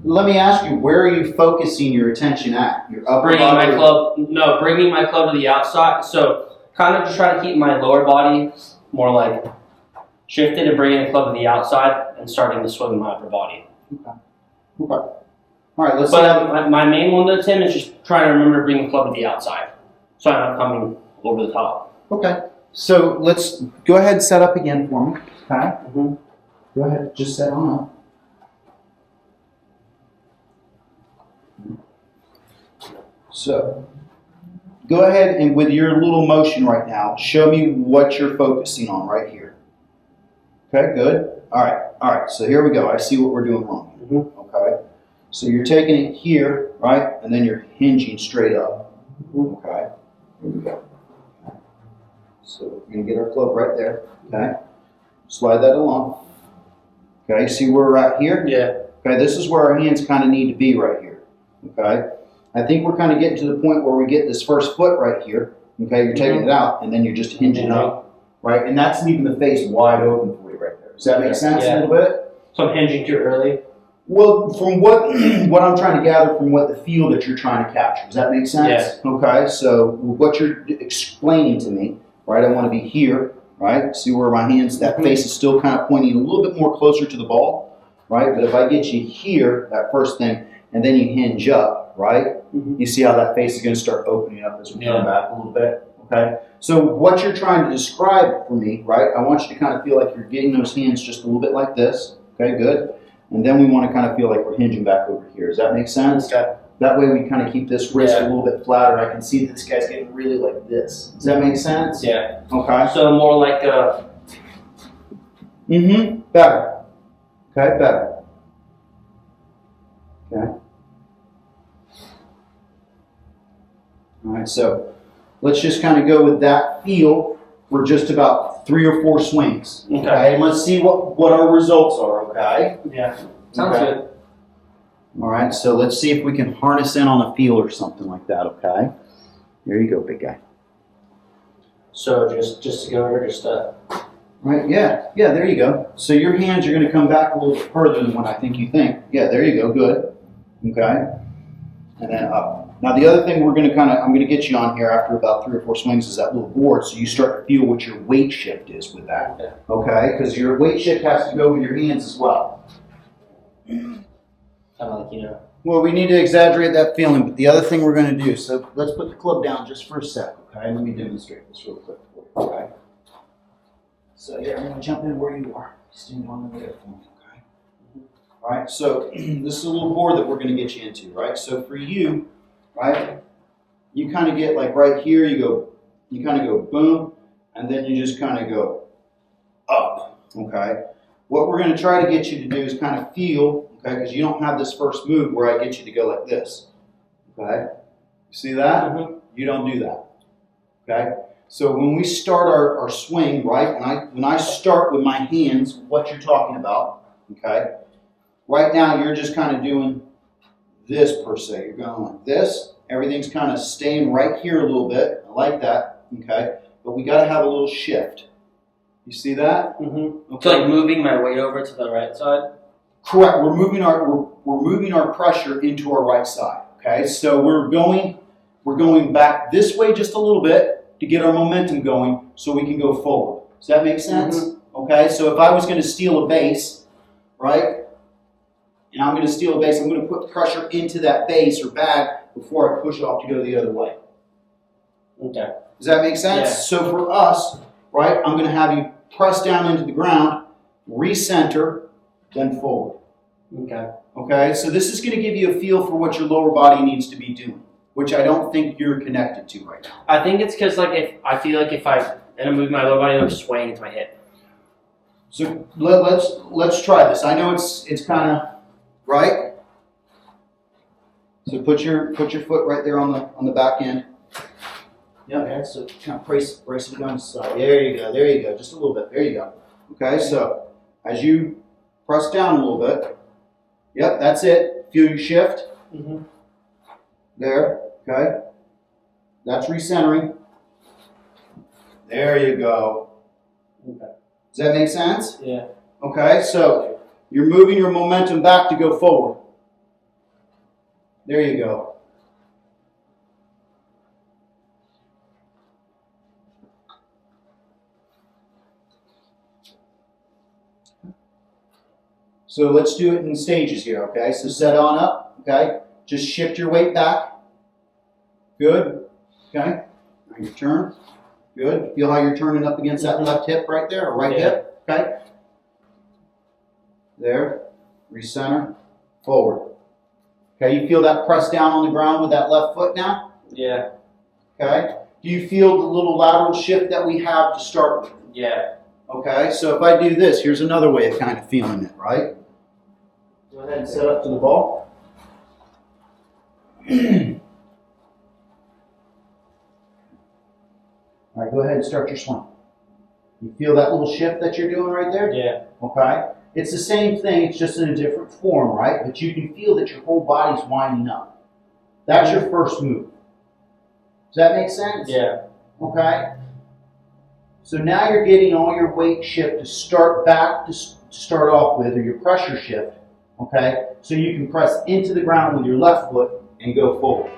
Let me ask you, where are you focusing your attention at? Your upper Bringing body? bringing my club to the outside. So kind of just try to keep my lower body more like shifted and bringing the club to the outside and starting to swing my upper body. Okay. All right, let's But my main one though, Tim, is just trying to remember to bring the club to the outside. So I'm not coming over the top. Okay. So let's go ahead and set up again for me. Okay. Go ahead, just set on up. So, go ahead and with your little motion right now, show me what you're focusing on right here. Okay, good. All right. So here we go. I see what we're doing wrong. Okay. So you're taking it here, right, and then you're hinging straight up. Okay. Here we go. So we're gonna get our club right there. Okay. Slide that along. Okay. See where we're at here? Yeah. Okay. This is where our hands kind of need to be right here. Okay. I think we're kind of getting to the point where we get this first foot right here. Okay, you're taking it out, and then you're just hinging up, right? And that's leaving the face wide open for you right there. Does that make sense a little bit? So I'm hinging too early? Well, from what I'm trying to gather from what the feel that you're trying to capture. Does that make sense? Yes. Okay, so what you're explaining to me, right? I want to be here, right? See where my hands, that face is still kind of pointing a little bit more closer to the ball, right? But if I get you here, that first thing, and then you hinge up, right? You see how that face is going to start opening up as we turn back a little bit, okay? So what you're trying to describe for me, right, I want you to kind of feel like you're getting those hands just a little bit like this, okay, good. And then we want to kind of feel like we're hinging back over here. Does that make sense? Okay. That way we kind of keep this wrist a little bit flatter. I can see this guy's getting really like this. Does that make sense? Yeah. Okay. So more like a... Better. Okay, better. Okay. All right, so let's just kind of go with that feel for just about 3 or 4 swings. Okay, and let's see what our results are, okay? Yeah, sounds good. All right, so let's see if we can harness in on a feel or something like that, okay? There you go, big guy. So just to go over, Right, yeah, there you go. So your hands are going to come back a little bit further than what I think you think. Yeah, there you go, good. Okay, and then up. Now the other thing I'm going to get you on here after about 3 or 4 swings is that little board, so you start to feel what your weight shift is with that. Okay, because your weight shift has to go with your hands as well. kind of like, Well, we need to exaggerate that feeling, but the other thing we're going to do, so let's put the club down just for a sec, okay? Let me demonstrate this real quick for you, okay? So yeah, I'm going to jump in where you are. Stand on the there for me, okay? All right, so this is a little board that we're going to get you into, right? So for you, right, you kind of get like right here, you kind of go boom, and then you just kind of go up, okay? What we're going to try to get you to do is kind of feel, okay, because you don't have this first move where I get you to go like this, okay? See that? You don't do that, okay? So when we start our swing, right, when I start with my hands, what you're talking about, okay, right now you're just kind of doing this per se. You're going like this. Everything's kind of staying right here a little bit. I like that, okay? But we got to have a little shift. You see that? Okay. So like moving my weight over to the right side? Correct. We're moving our pressure into our right side, okay? So we're going back this way just a little bit to get our momentum going so we can go forward. Does that make sense? Okay, so if I was going to steal a base, right, and I'm going to steal a base, I'm going to put pressure into that base or bag before I push it off to go the other way. Okay. Does that make sense? Yeah. So for us, right, I'm going to have you press down into the ground, recenter, then forward. Okay. Okay, so this is going to give you a feel for what your lower body needs to be doing, which I don't think you're connected to right now. I think it's because like if I move my lower body, I'm swaying into my hip. So let's try this. I know it's kind of right. So put your foot right there on the back end. Yeah, man. So kind of brace it down the side. There you go. Just a little bit. There you go. Okay. So as you press down a little bit. Yep, that's it. Feel your shift. There. Okay. That's recentering. There you go. Okay. Does that make sense? Yeah. Okay, so you're moving your momentum back to go forward. There you go. So let's do it in stages here, okay? So set on up, okay? Just shift your weight back. Good, okay? Now you turn. Good. Feel how you're turning up against that left hip right there, or right hip, okay? There, recenter, forward. Okay, you feel that press down on the ground with that left foot now? Yeah. Okay. Do you feel the little lateral shift that we have to start with? Yeah. Okay, so if I do this, here's another way of kind of feeling it, right? Go ahead and set up to the ball. All right, go ahead and start your swing. You feel that little shift that you're doing right there? Yeah. Okay. It's the same thing, it's just in a different form, right? But you can feel that your whole body's winding up. That's your first move. Does that make sense? Yeah. Okay. So now you're getting all your weight shift to start back to start off with, or your pressure shift. Okay. So you can press into the ground with your left foot and go forward.